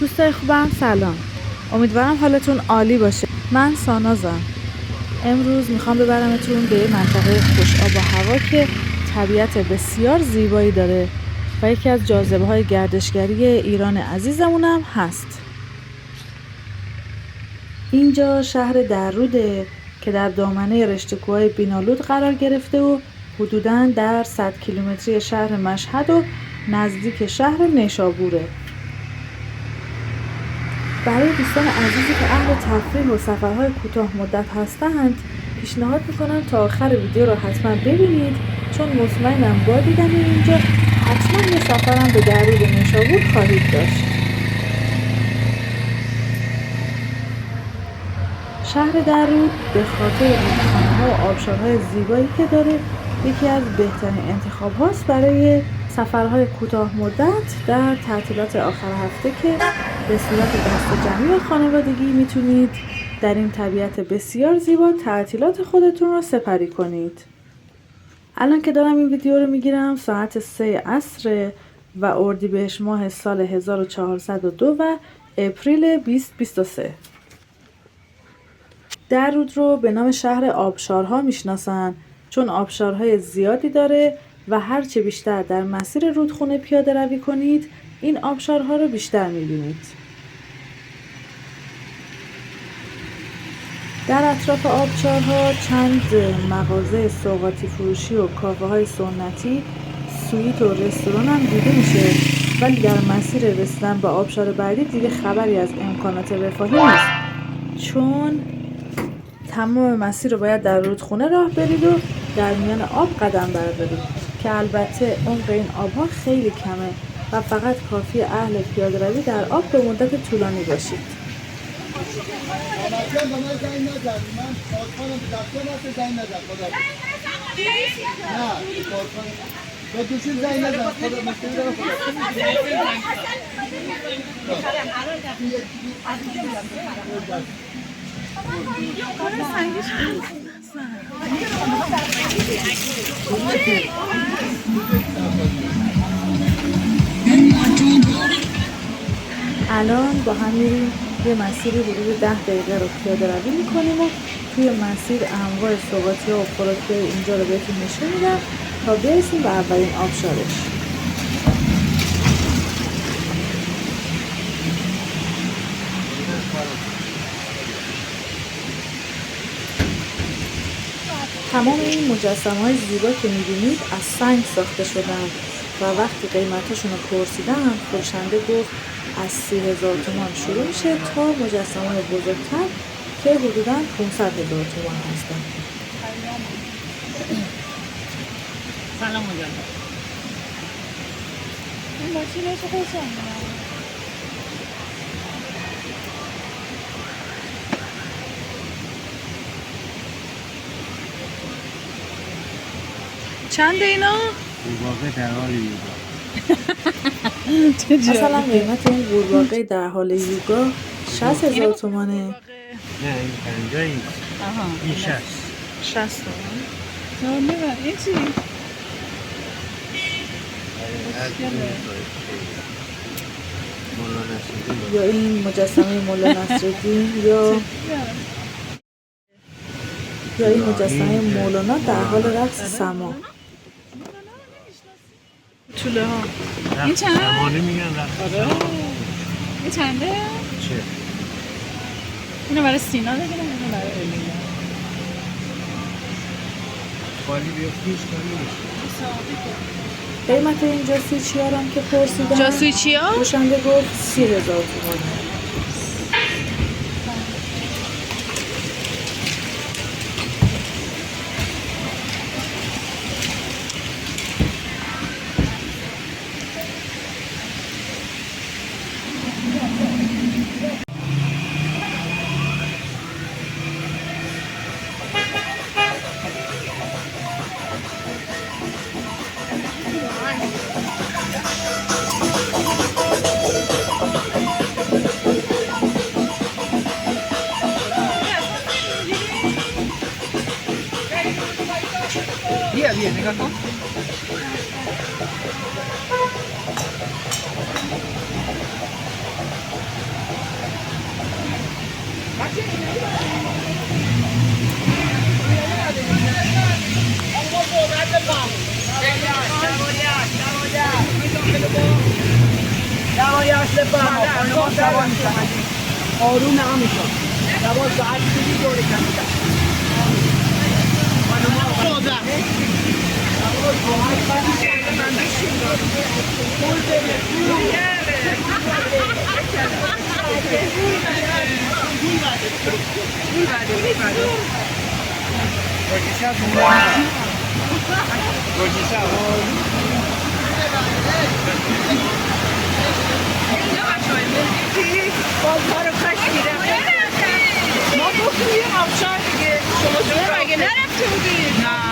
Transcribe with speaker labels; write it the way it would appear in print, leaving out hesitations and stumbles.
Speaker 1: دوستای خوبم سلام، امیدوارم حالتون عالی باشه. من سانازم. امروز میخوام ببرمتون به منطقه خوش آب و هوا که طبیعت بسیار زیبایی داره و یکی از جاذبه‌های گردشگری ایران عزیزمونم هست. اینجا شهر درروده که در دامنه رشته کوههای بینالود قرار گرفته و حدوداً در 100 کیلومتری شهر مشهد و نزدیک شهر نیشابوره. برای دوستان عزیزی که اهل تفریح و سفرهای کوتاه مدت هستند پیشنهاد میکنم تا آخر ویدیو رو حتما ببینید، چون مطمئنم با دیدن اینجا حتما یه سفرم به درود نیشابور خواهید داشت. شهر درود به خاطر رودخانه‌ها و آبشارهای زیبایی که داره یکی از بهترین انتخاب هاست برای سفرهای کوتاه مدت در تعطیلات آخر هفته که به صورت دست جمعی و خانوادگی میتونید در این طبیعت بسیار زیبا تعطیلات خودتون رو سپری کنید. الان که دارم این ویدیو رو میگیرم ساعت 3 عصر و اردیبهشت ماه سال 1402 و اپریل 2023. درود رو به نام شهر آبشارها میشناسن چون آبشارهای زیادی داره و هرچه بیشتر در مسیر رودخونه پیاده روی کنید این آبشارها رو بیشتر میبینید. در اطراف آبشارها چند مغازه سوغاتی فروشی و کافه های سنتی، سویت و رستوران هم دیده میشه، ولی در مسیر رسیدن به آبشار بعدی دیگه خبری از امکانات رفاهی نیست، چون تمام مسیر رو باید در رودخونه راه برید و در میان آب قدم بردارید که البته عمق این آبها خیلی کمه و فقط کافی اهل پیاده روی در آب به مدت طولانی باشید. الان با هم میریم یه مسیری حدود 10 دقیقه رو پیاده روی میکنیم و توی مسیر انواع سوغاتی و خوراکی اینجا رو بهتون نشون میدم تا برسیم به اولین آبشارش. تمام این مجسمه‌های زیبا که می‌بینید از سنگ ساخته شدن و وقتی قیمتاشون رو پرسیدم فروشنده گفت از 30,000 تومان شروع میشه تا مجسمه‌های بزرگتر که حدوداً 500,000 تومان هستن.
Speaker 2: سلام مجدد.
Speaker 3: این ماشینش خوشم
Speaker 1: چنده اینا؟
Speaker 2: قورباغه در حال یوگا.
Speaker 1: مثلا قیمت این قورباغه در حال یوگا 60,000 تومانه.
Speaker 2: نه این 50 این.
Speaker 3: آها
Speaker 2: این 60.
Speaker 1: 60 تومان.
Speaker 3: نه نه این چی؟
Speaker 1: یا این مجسمه مولا نصرالدین یا این مجسمه مولانا در حال رقص سما. طوله ها
Speaker 3: این چند؟
Speaker 2: زمانی میگن رقص.
Speaker 3: این چنده؟
Speaker 2: چه؟
Speaker 3: اینو برای سینا بگیرم اینو برای الینا.
Speaker 2: خالی بیافتیش کنیش.
Speaker 1: قیمت این جاسویچی ها رو هم که پرسیدم
Speaker 3: جاسویچی ها؟
Speaker 1: فروشنده گفت 30,000 تومانه.
Speaker 2: بیا نگاه کن.
Speaker 4: آروم نمیشه. دوازده ساعت دیگه دور کنید.
Speaker 5: ما گفتیم آبشار دیگه شما مگه نرفته بودید؟ نه